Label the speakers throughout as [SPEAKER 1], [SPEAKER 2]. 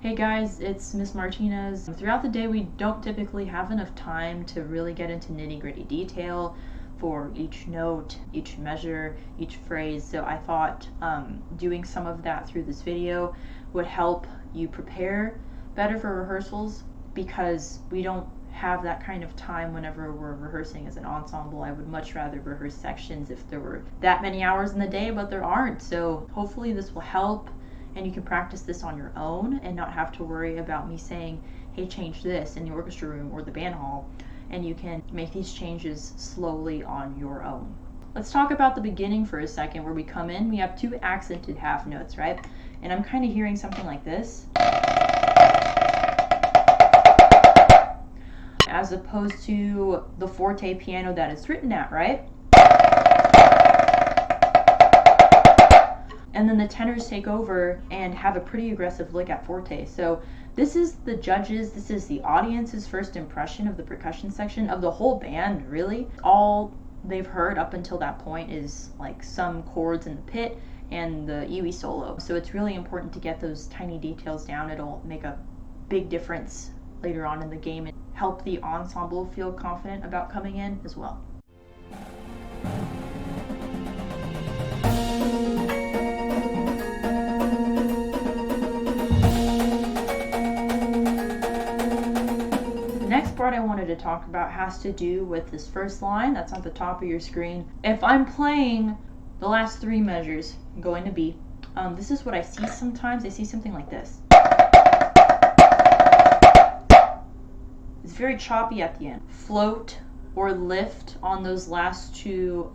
[SPEAKER 1] Hey guys, it's Miss Martinez. Throughout the day, we don't typically have enough time to really get into nitty-gritty detail for each note, each measure, each phrase. So I thought doing some of that through this video would help you prepare better for rehearsals, because we don't have that kind of time whenever we're rehearsing as an ensemble. I would much rather rehearse sections if there were that many hours in the day, but there aren't. So hopefully this will help, and you can practice this on your own and not have to worry about me saying, hey, change this in the orchestra room or the band hall, and you can make these changes slowly on your own. Let's talk about the beginning for a second. Where we come in, we have two accented half notes, right? And I'm kind of hearing something like this, as opposed to the forte piano that it's written at, right? And then the tenors take over and have a pretty aggressive lick at forte. So this is the judges, this is the audience's first impression of the percussion section, of the whole band, really. All they've heard up until that point is like some chords in the pit and the EWI solo. So it's really important to get those tiny details down. It'll make a big difference later on in the game and help the ensemble feel confident about coming in as well. Next part I wanted to talk about has to do with this first line that's on the top of your screen. If I'm playing the last three measures, going to B, this is what I see sometimes. I see something like this. It's very choppy at the end. Float or lift on those last two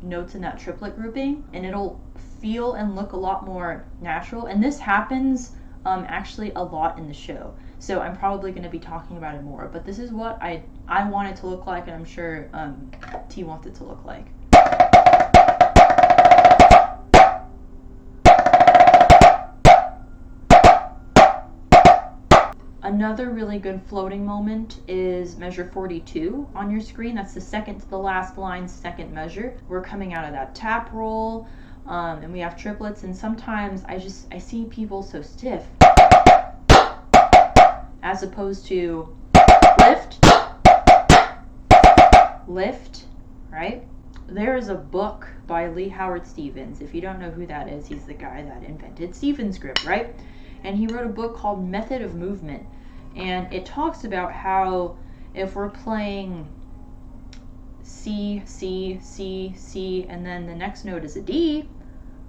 [SPEAKER 1] notes in that triplet grouping, and it'll feel and look a lot more natural. And this happens actually a lot in the show. So I'm probably going to be talking about it more, but this is what I want it to look like, and I'm sure T wants it to look like. Another really good floating moment is measure 42 on your screen. That's the second to the last line, second measure. We're coming out of that tap roll, and we have triplets, and sometimes I see people so stiff, as opposed to lift, right? There is a book by Lee Howard Stevens. If you don't know who that is, he's the guy that invented Stevens grip, right? And he wrote a book called Method of Movement, and it talks about how if we're playing C, C, C, C, and then the next note is a D,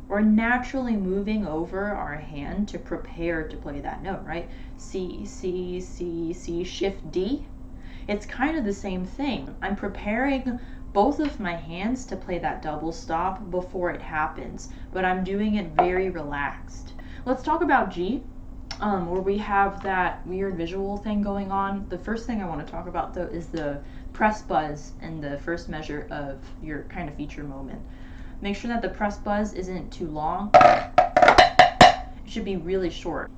[SPEAKER 1] we're naturally moving over our hand to prepare to play that note, right? C, C, C, C, shift D. It's kind of the same thing. I'm preparing both of my hands to play that double stop before it happens, but I'm doing it very relaxed. Let's talk about G, where we have that weird visual thing going on. The first thing I want to talk about, though, is the press buzz in the first measure of your kind of feature moment. Make sure that the press buzz isn't too long. It should be really short.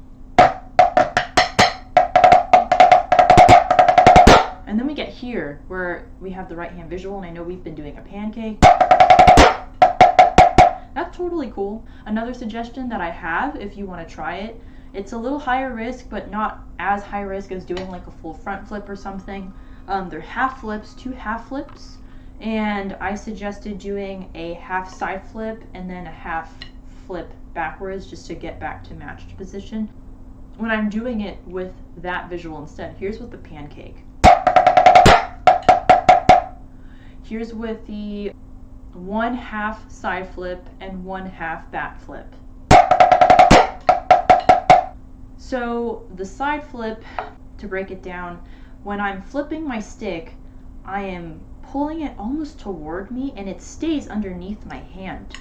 [SPEAKER 1] And then we get here where we have the right hand visual, and I know we've been doing a pancake. That's totally cool. Another suggestion that I have, if you want to try it, it's a little higher risk, but not as high risk as doing like a full front flip or something. They're half flips, two half flips, and I suggested doing a half side flip and then a half flip backwards just to get back to matched position. When I'm doing it with that visual instead, here's with the pancake. Here's with the 1/2 side flip and 1/2 back flip. So the side flip, to break it down, when I'm flipping my stick, I am pulling it almost toward me, and it stays underneath my hand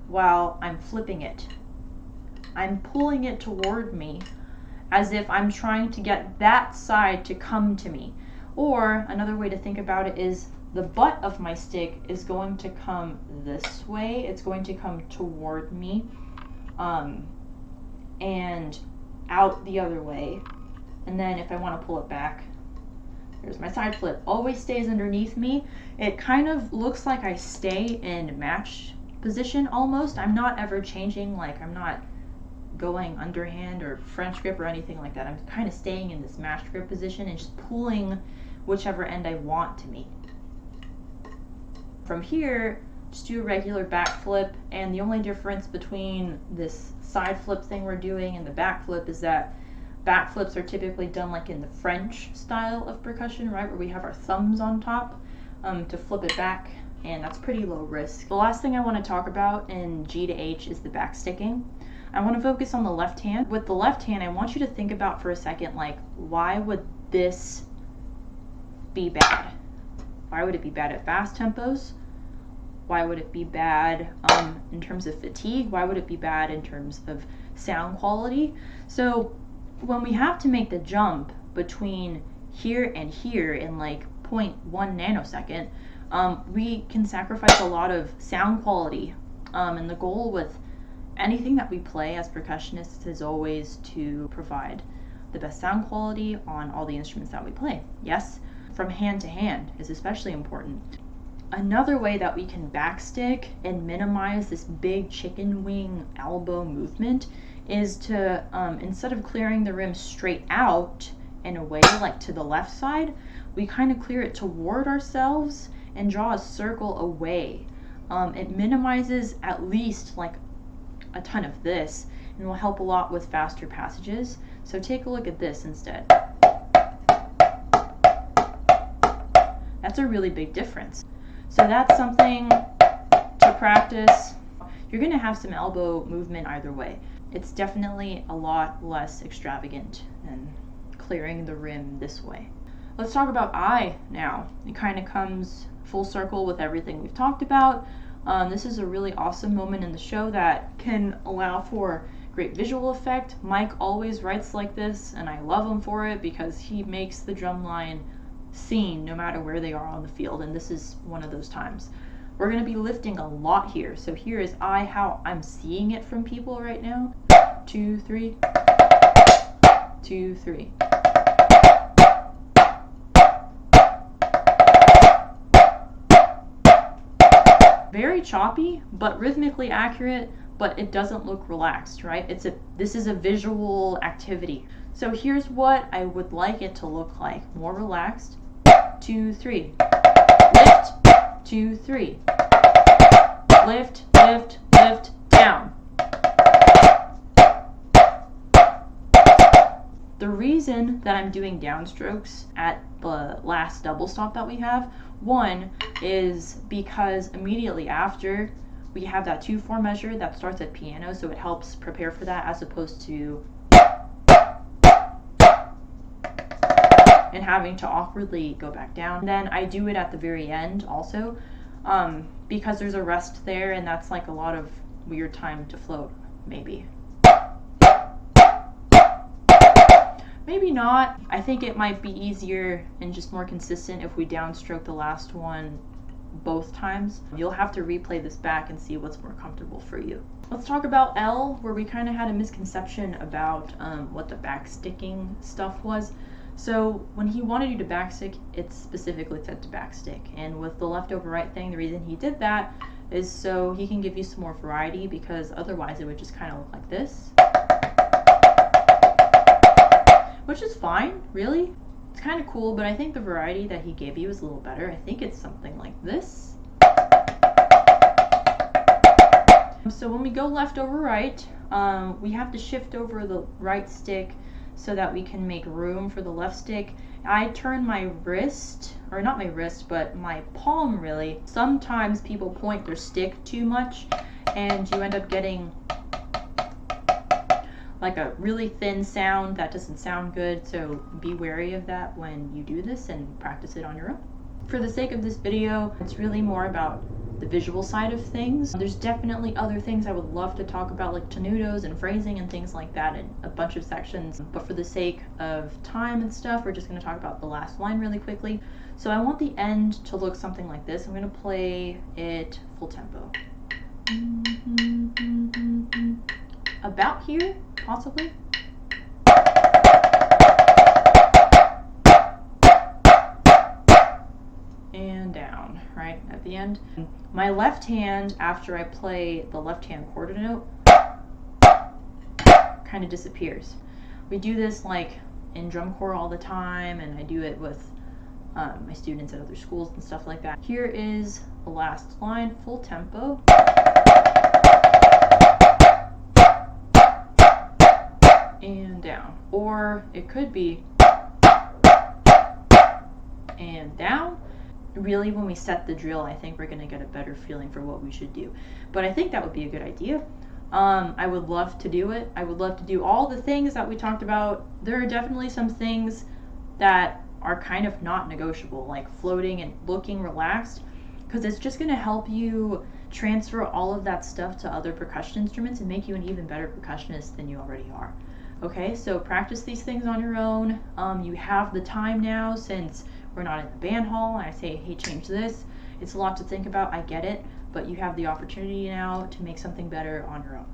[SPEAKER 1] while I'm flipping it. I'm pulling it toward me as if I'm trying to get that side to come to me. Or another way to think about it is the butt of my stick is going to come this way. It's going to come toward me and out the other way. And then if I want to pull it back, there's my side flip. Always stays underneath me. It kind of looks like I stay in match position almost. I'm not ever changing, like I'm not going underhand or French grip or anything like that. I'm kind of staying in this mashed grip position and just pulling whichever end I want to meet. From here, just do a regular back flip, and the only difference between this side flip thing we're doing and the back flip is that back flips are typically done like in the French style of percussion, right, where we have our thumbs on top to flip it back, and that's pretty low risk. The last thing I want to talk about in G to H is the back sticking. I want to focus on the left hand. With the left hand, I want you to think about for a second, like, why would this be bad? Why would it be bad at fast tempos? Why would it be bad in terms of fatigue? Why would it be bad in terms of sound quality? So when we have to make the jump between here and here in like 0.1 nanosecond, we can sacrifice a lot of sound quality. And the goal with anything that we play as percussionists is always to provide the best sound quality on all the instruments that we play. Yes, from hand to hand is especially important. Another way that we can backstick and minimize this big chicken wing elbow movement is to, instead of clearing the rim straight out in a way like to the left side, we kind of clear it toward ourselves and draw a circle away. It minimizes at least like a ton of this and will help a lot with faster passages. So take a look at this instead. That's a really big difference. So that's something to practice. You're going to have some elbow movement either way. It's definitely a lot less extravagant than clearing the rim this way. Let's talk about I now. It kind of comes full circle with everything we've talked about. This is a really awesome moment in the show that can allow for great visual effect. Mike always writes like this, and I love him for it because he makes the drum line seen no matter where they are on the field, and this is one of those times. We're going to be lifting a lot here. So here is I, how I'm seeing it from people right now. 2, 3, 2, 3. Very choppy, but rhythmically accurate, but it doesn't look relaxed, right? This is a visual activity. So here's what I would like it to look like. More relaxed. 2, 3. Lift. 2, 3. Lift, lift, lift, down. The reason that I'm doing downstrokes at the last double stop that we have, one is because immediately after we have that 2/4 measure that starts at piano, so it helps prepare for that as opposed to and having to awkwardly go back down. Then I do it at the very end also, because there's a rest there, and that's like a lot of weird time to float, maybe. Maybe not. I think it might be easier and just more consistent if we downstroke the last one both times. You'll have to replay this back and see what's more comfortable for you. Let's talk about L, where we kind of had a misconception about what the backsticking stuff was. So when he wanted you to backstick, it's specifically said to backstick. And with the left over right thing, the reason he did that is so he can give you some more variety, because otherwise it would just kind of look like this. Which is fine, really. It's kind of cool, but I think the variety that he gave you is a little better. I think it's something like this. So when we go left over right, we have to shift over the right stick so that we can make room for the left stick. I turn my wrist, or not my wrist, but my palm really. Sometimes people point their stick too much and you end up getting like a really thin sound that doesn't sound good, so be wary of that when you do this and practice it on your own. For the sake of this video, it's really more about the visual side of things. There's definitely other things I would love to talk about, like tenutos and phrasing and things like that in a bunch of sections, but for the sake of time and stuff, we're just going to talk about the last line really quickly. So I want the end to look something like this. I'm going to play it full tempo. About here, possibly. And down, right at the end. My left hand, after I play the left hand quarter note, kind of disappears. We do this like in drum corps all the time, and I do it with my students at other schools and stuff like that. Here is the last line, full tempo. And down. Or it could be and down. Really, when we set the drill, I think we're going to get a better feeling for what we should do. But I think that would be a good idea. I would love to do it. I would love to do all the things that we talked about. There are definitely some things that are kind of not negotiable, like floating and looking relaxed, because it's just going to help you transfer all of that stuff to other percussion instruments and make you an even better percussionist than you already are. Okay, so practice these things on your own. You have the time now, since we're not in the band hall and I say, hey, change this. It's a lot to think about, I get it, but you have the opportunity now to make something better on your own.